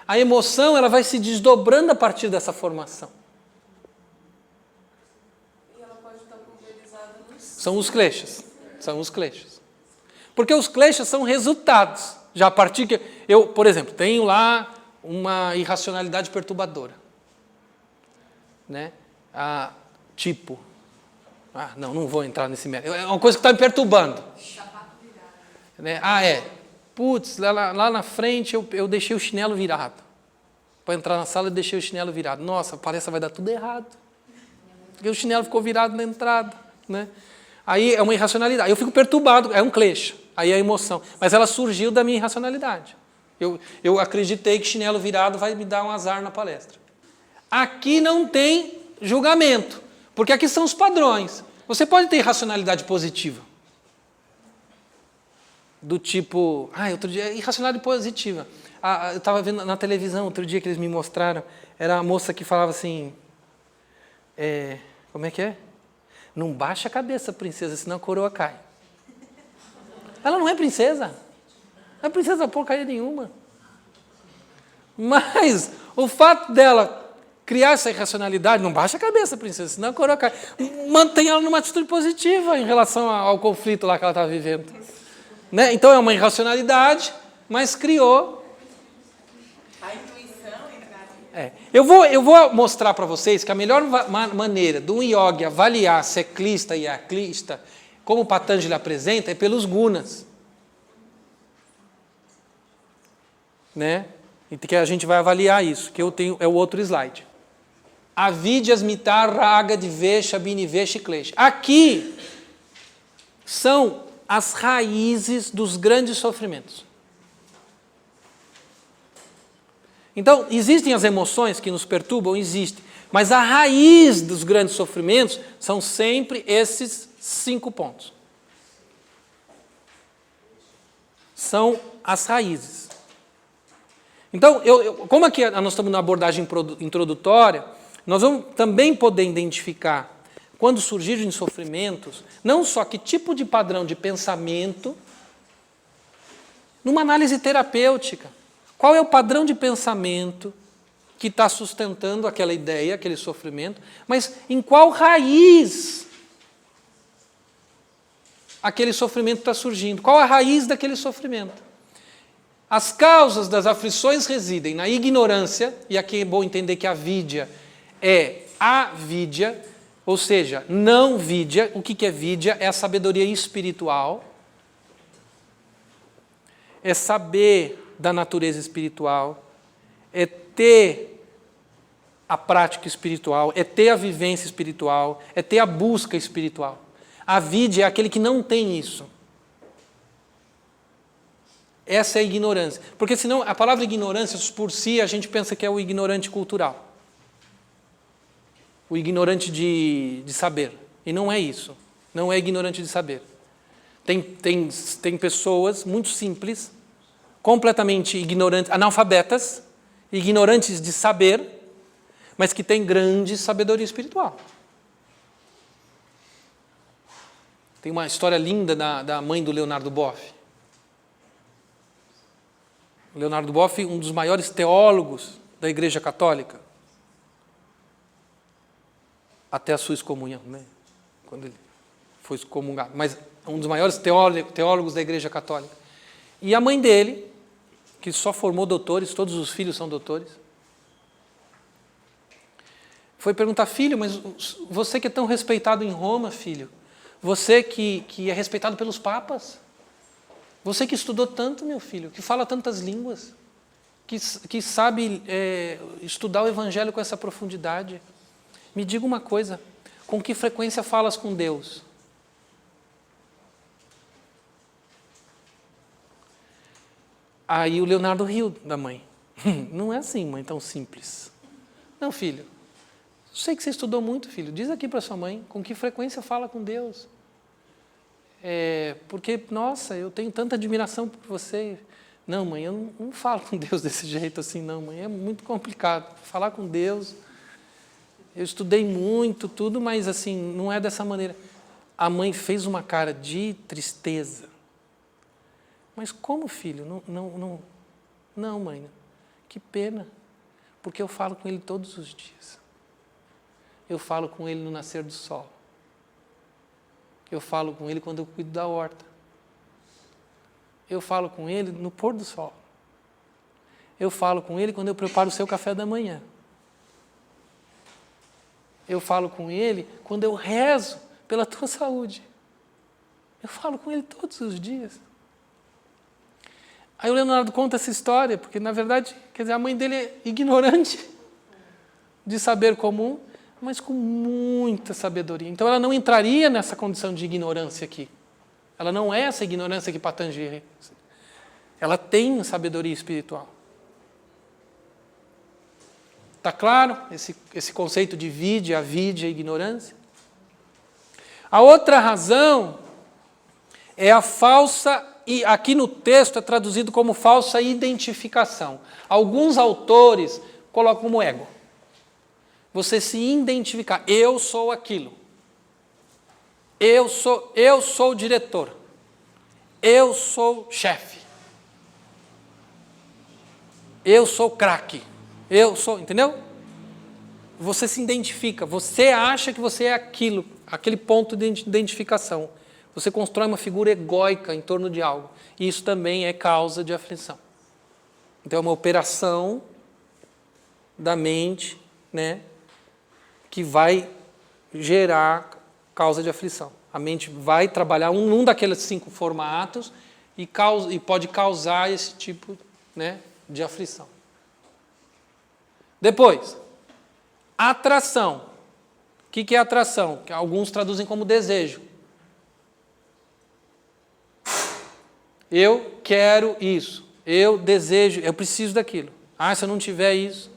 A emoção ela vai se desdobrando a partir dessa formação. E ela pode estar pulverizada nos... São os kleshas. São os kleshas. Porque os kleshas são resultados. Já a partir que eu, por exemplo, tenho lá uma irracionalidade perturbadora. Né? Não vou entrar nesse mérito. É uma coisa que está me perturbando. Né? Putz, lá na frente eu deixei o chinelo virado. Para entrar na sala eu deixei o chinelo virado. Nossa, parece que vai dar tudo errado. Porque o chinelo ficou virado na entrada. Né? Aí é uma irracionalidade. Eu fico perturbado, é um klesha. Aí é a emoção. Mas ela surgiu da minha irracionalidade. Eu acreditei que chinelo virado vai me dar um azar na palestra. Aqui não tem julgamento, porque aqui são os padrões. Você pode ter irracionalidade positiva. Do tipo, outro dia, irracionalidade positiva. Eu estava vendo na televisão, outro dia que eles me mostraram, era a moça que falava assim, como é que é? Não baixa a cabeça, princesa, senão a coroa cai. Ela não é princesa. Não é princesa porcaria nenhuma. Mas o fato dela criar essa irracionalidade, não baixa a cabeça, princesa, senão a coroa cai. Mantém ela numa atitude positiva em relação ao conflito lá que ela estava vivendo. Né? Então é uma irracionalidade, mas criou. A intuição entraria. Eu vou mostrar para vocês que a melhor maneira de um yogi avaliar se é clista e aclista, como o Patanjali apresenta, é pelos gunas. Né? E que a gente vai avaliar isso, que eu tenho, é o outro slide. Avidya, Asmita, Raga, Dvesha, Binivesha e Klesha. Aqui são as raízes dos grandes sofrimentos. Então, existem as emoções que nos perturbam? Existem. Mas a raiz dos grandes sofrimentos são sempre esses 5 pontos. São as raízes. Então, como aqui nós estamos na abordagem introdutória, nós vamos também poder identificar, quando surgirem sofrimentos, não só que tipo de padrão de pensamento, numa análise terapêutica, qual é o padrão de pensamento que está sustentando aquela ideia, aquele sofrimento, mas em qual raiz aquele sofrimento está surgindo, qual a raiz daquele sofrimento. As causas das aflições residem na ignorância, e aqui é bom entender que a vidya é avidya, ou seja, não vidya. O que é vidya? É a sabedoria espiritual, é saber da natureza espiritual, é ter a prática espiritual, é ter a vivência espiritual, é ter a busca espiritual. A vidya é aquele que não tem isso. Essa é a ignorância. Porque senão a palavra ignorância, por si, a gente pensa que é o ignorante cultural. O ignorante de saber. E não é isso. Não é ignorante de saber. Tem pessoas muito simples, completamente ignorantes, analfabetas, ignorantes de saber, mas que têm grande sabedoria espiritual. Tem uma história linda da mãe do Leonardo Boff. Leonardo Boff, um dos maiores teólogos da Igreja Católica, até a sua excomunhão, né? Quando ele foi excomungado, mas um dos maiores teólogos da Igreja Católica. E a mãe dele, que só formou doutores, todos os filhos são doutores, foi perguntar: filho, mas você que é tão respeitado em Roma, filho, você que é respeitado pelos papas, você que estudou tanto, meu filho, que fala tantas línguas, que sabe estudar o Evangelho com essa profundidade, me diga uma coisa, com que frequência falas com Deus? Aí o Leonardo riu da mãe. Não é assim, mãe, tão simples. Não, filho, sei que você estudou muito, filho, diz aqui para sua mãe, com que frequência fala com Deus? Porque, nossa, eu tenho tanta admiração por você. Não, mãe, eu não falo com Deus desse jeito assim, não, mãe, é muito complicado. Falar com Deus, eu estudei muito, tudo, mas assim, não é dessa maneira. A mãe fez uma cara de tristeza. Mas como, filho? Não, mãe, que pena, porque eu falo com ele todos os dias. Eu falo com ele no nascer do sol. Eu falo com ele quando eu cuido da horta. Eu falo com ele no pôr do sol. Eu falo com ele quando eu preparo o seu café da manhã. Eu falo com ele quando eu rezo pela tua saúde. Eu falo com ele todos os dias. Aí o Leonardo conta essa história, porque, na verdade, quer dizer, a mãe dele é ignorante de saber comum, mas com muita sabedoria. Então, ela não entraria nessa condição de ignorância aqui. Ela não é essa ignorância que Patanjali. Ela tem sabedoria espiritual. Está claro esse conceito de vidya, avidya, ignorância? A outra razão é a falsa, e aqui no texto é traduzido como falsa identificação. Alguns autores colocam como ego. Você se identificar, eu sou aquilo. Eu sou o diretor. Eu sou chefe. Eu sou craque. Eu sou, entendeu? Você se identifica, você acha que você é aquilo, aquele ponto de identificação. Você constrói uma figura egóica em torno de algo. E isso também é causa de aflição. Então é uma operação da mente, né, que vai gerar causa de aflição. A mente vai trabalhar num daqueles 5 formatos e pode causar esse tipo, né, de aflição. Depois, atração. O que é atração? Que alguns traduzem como desejo. Eu quero isso. Eu desejo, eu preciso daquilo. Ah, se eu não tiver isso...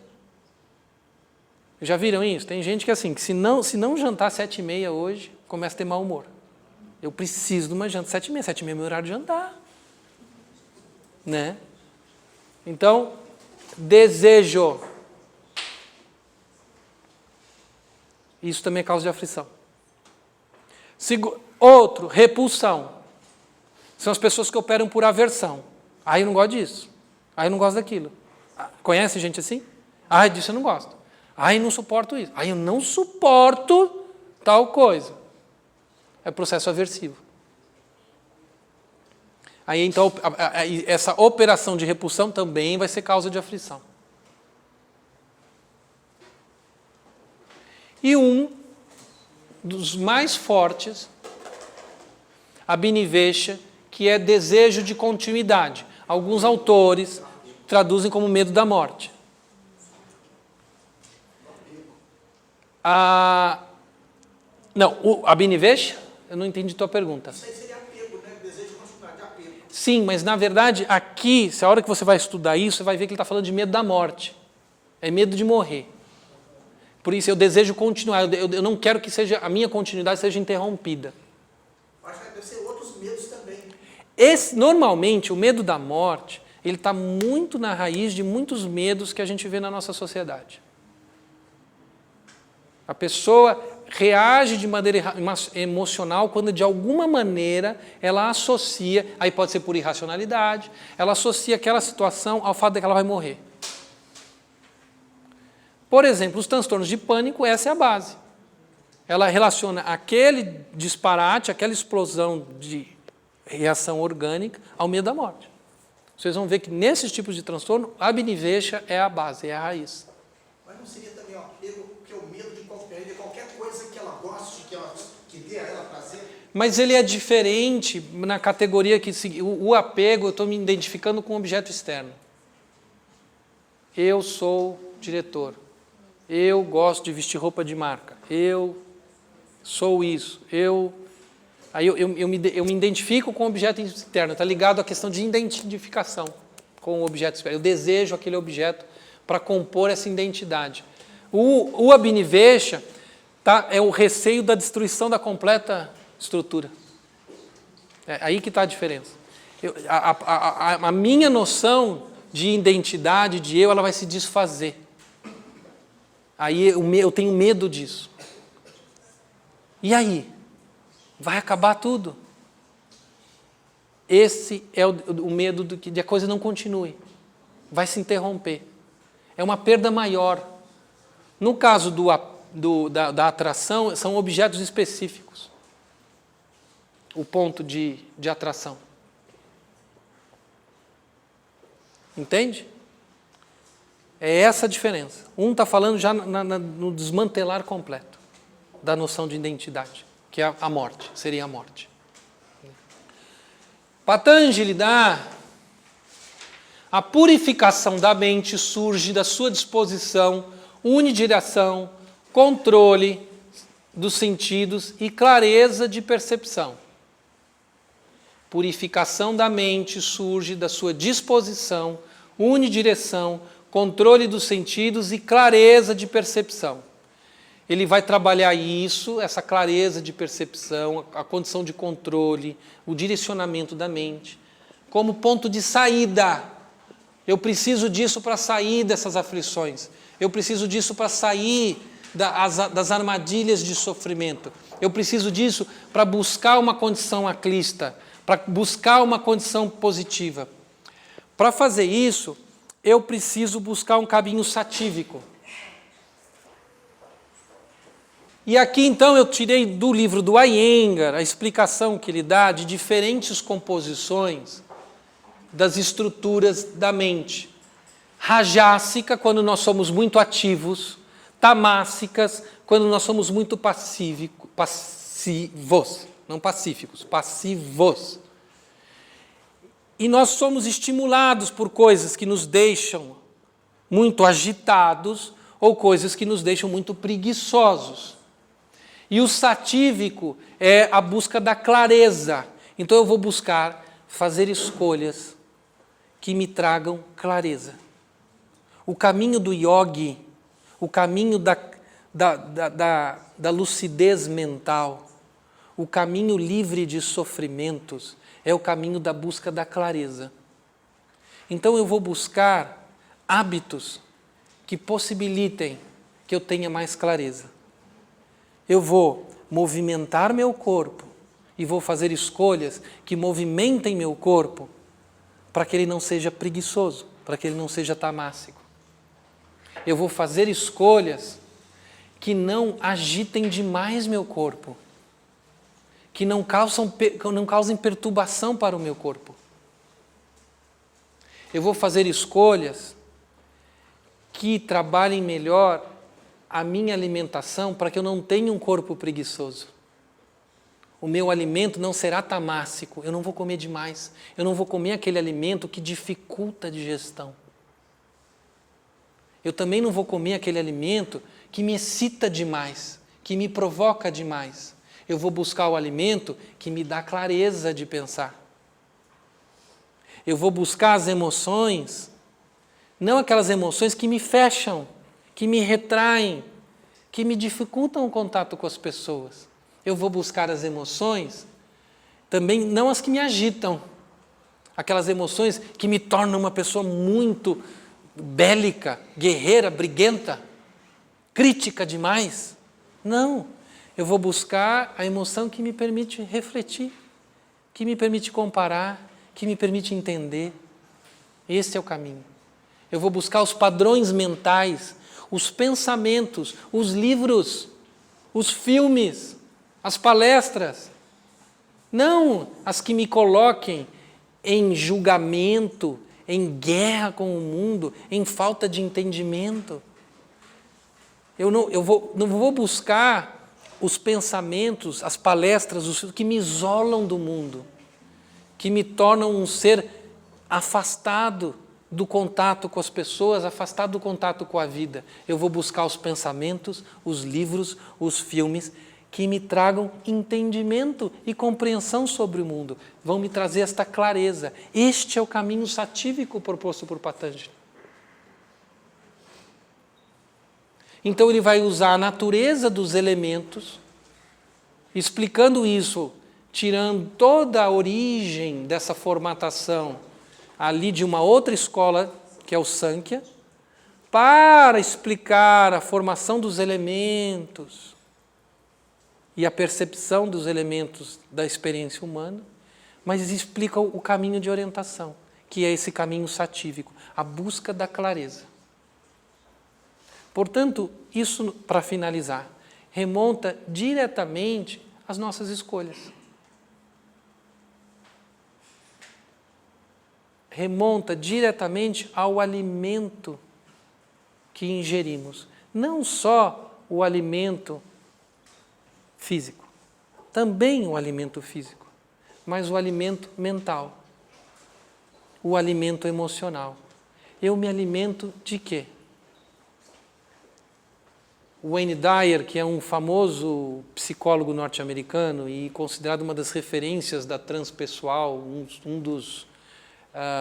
Já viram isso? Tem gente que assim, que se não jantar 7h30 hoje, começa a ter mau humor. Eu preciso de uma janta 7h30. 7h30 é meu horário de jantar. Né? Então, desejo. Isso também é causa de aflição. Outro, repulsão. São as pessoas que operam por aversão. Ah, eu não gosto disso. Ah, eu não gosto daquilo. Conhece gente assim? Ah, disso eu não gosto. Ah, eu não suporto isso. Ah, eu não suporto tal coisa. É processo aversivo. Aí, então, essa operação de repulsão também vai ser causa de aflição. E um dos mais fortes, abhinivesha, que é desejo de continuidade. Alguns autores traduzem como medo da morte. Não, o abhinivesha, eu não entendi tua pergunta. Isso aí seria apego, né? Desejo de continuidade, apego. Sim, mas na verdade aqui, se a hora que você vai estudar isso, você vai ver que ele está falando de medo da morte. É medo de morrer. Por isso eu desejo continuar, eu não quero que a minha continuidade seja interrompida. Acho que deve ser outros medos também. Normalmente, o medo da morte, ele está muito na raiz de muitos medos que a gente vê na nossa sociedade. A pessoa reage de maneira emocional quando, de alguma maneira, ela associa, aí pode ser por irracionalidade, ela associa aquela situação ao fato de que ela vai morrer. Por exemplo, os transtornos de pânico, essa é a base. Ela relaciona aquele disparate, aquela explosão de reação orgânica ao medo da morte. Vocês vão ver que nesses tipos de transtorno, a abhinivesha é a base, é a raiz. Mas não seria também o apego, que é o medo de qualquer coisa que ela goste, que dê a ela prazer? Mas ele é diferente na categoria que o apego, eu estou me identificando com um objeto externo. Eu sou diretor. Eu gosto de vestir roupa de marca. Eu sou isso. Aí eu me identifico com o objeto externo. Está ligado à questão de identificação com o objeto externo. Eu desejo aquele objeto para compor essa identidade. O abhinivesha é o receio da destruição da completa estrutura. É aí que está a diferença. A minha noção de identidade, de ela vai se desfazer. Aí eu tenho medo disso. E aí? Vai acabar tudo. Esse é o medo de que a coisa não continue. Vai se interromper. É uma perda maior. No caso da atração, são objetos específicos. O ponto de atração. Entende? É essa a diferença. Um está falando já no desmantelar completo da noção de identidade, que é a morte, seria a morte. Patanjali dá: a purificação da mente surge da sua disposição, unidireção, controle dos sentidos e clareza de percepção. Purificação da mente surge da sua disposição, unidireção, controle dos sentidos e clareza de percepção. ele vai trabalhar isso, essa clareza de percepção, a condição de controle, o direcionamento da mente, como ponto de saída. Eu preciso disso para sair dessas aflições. Eu preciso disso para sair das armadilhas de sofrimento. Eu preciso disso para buscar uma condição aclista, para buscar uma condição positiva. Para fazer isso, eu preciso buscar um caminho satívico. E aqui, então, eu tirei do livro do Iyengar a explicação que ele dá de diferentes composições das estruturas da mente. Rajássica, quando nós somos muito ativos. Tamássicas, quando nós somos muito passivos. Não pacíficos, passivos. E nós somos estimulados por coisas que nos deixam muito agitados ou coisas que nos deixam muito preguiçosos. E o satívico é a busca da clareza. Então eu vou buscar fazer escolhas que me tragam clareza. O caminho do yogi, o caminho da lucidez mental, o caminho livre de sofrimentos, é o caminho da busca da clareza. Então eu vou buscar hábitos que possibilitem que eu tenha mais clareza. Eu vou movimentar meu corpo e vou fazer escolhas que movimentem meu corpo para que ele não seja preguiçoso, para que ele não seja tamássico. Eu vou fazer escolhas que não agitem demais meu corpo, que não causem perturbação para o meu corpo. Eu vou fazer escolhas que trabalhem melhor a minha alimentação para que eu não tenha um corpo preguiçoso. O meu alimento não será tamássico, eu não vou comer demais. Eu não vou comer aquele alimento que dificulta a digestão. Eu também não vou comer aquele alimento que me excita demais, que me provoca demais. Eu vou buscar o alimento que me dá clareza de pensar. Eu vou buscar as emoções, não aquelas emoções que me fecham, que me retraem, que me dificultam o contato com as pessoas. Eu vou buscar as emoções, também não as que me agitam, aquelas emoções que me tornam uma pessoa muito bélica, guerreira, briguenta, crítica demais. Não, eu vou buscar a emoção que me permite refletir, que me permite comparar, que me permite entender. Esse é o caminho. Eu vou buscar os padrões mentais, os pensamentos, os livros, os filmes, as palestras. Não as que me coloquem em julgamento, em guerra com o mundo, em falta de entendimento. Eu não vou buscar os pensamentos, as palestras, os que me isolam do mundo, que me tornam um ser afastado do contato com as pessoas, afastado do contato com a vida. Eu vou buscar os pensamentos, os livros, os filmes que me tragam entendimento e compreensão sobre o mundo. Vão me trazer esta clareza. Este é o caminho satívico proposto por Patanjali. Então ele vai usar a natureza dos elementos, explicando isso, tirando toda a origem dessa formatação ali de uma outra escola, que é o Sankhya, para explicar a formação dos elementos e a percepção dos elementos da experiência humana, mas explica o caminho de orientação, que é esse caminho satívico, a busca da clareza. Portanto, isso, para finalizar, remonta diretamente às nossas escolhas. Remonta diretamente ao alimento que ingerimos. Não só o alimento físico, também o alimento físico, mas o alimento mental, o alimento emocional. Eu me alimento de quê? Wayne Dyer, que é um famoso psicólogo norte-americano e considerado uma das referências da transpessoal, um dos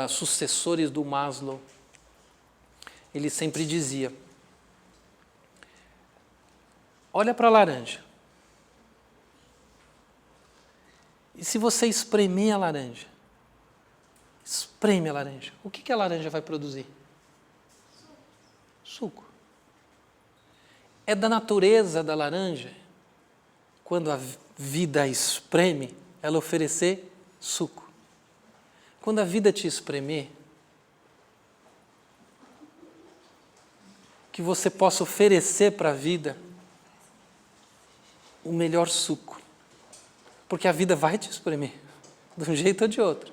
sucessores do Maslow, ele sempre dizia: Olha para a laranja. E se você espremer a laranja? Espreme a laranja. O que a laranja vai produzir? Suco. É da natureza da laranja, quando a vida espreme, ela oferecer suco. Quando a vida te espremer, que você possa oferecer para a vida o melhor suco. Porque a vida vai te espremer, de um jeito ou de outro.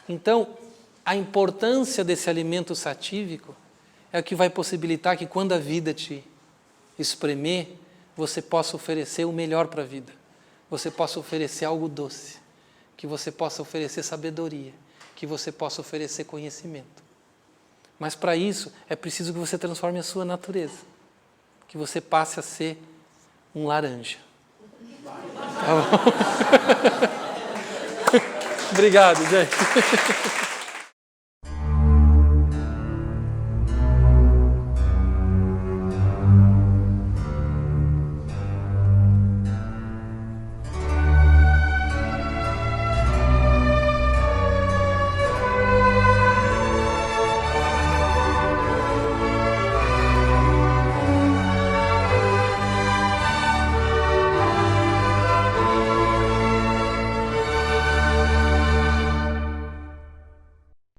Então, a importância desse alimento satívico é o que vai possibilitar que quando a vida te espremer, você possa oferecer o melhor para a vida. Você possa oferecer algo doce. Que você possa oferecer sabedoria. Que você possa oferecer conhecimento. Mas para isso, é preciso que você transforme a sua natureza. Que você passe a ser um laranja. Tá bom? Obrigado, gente.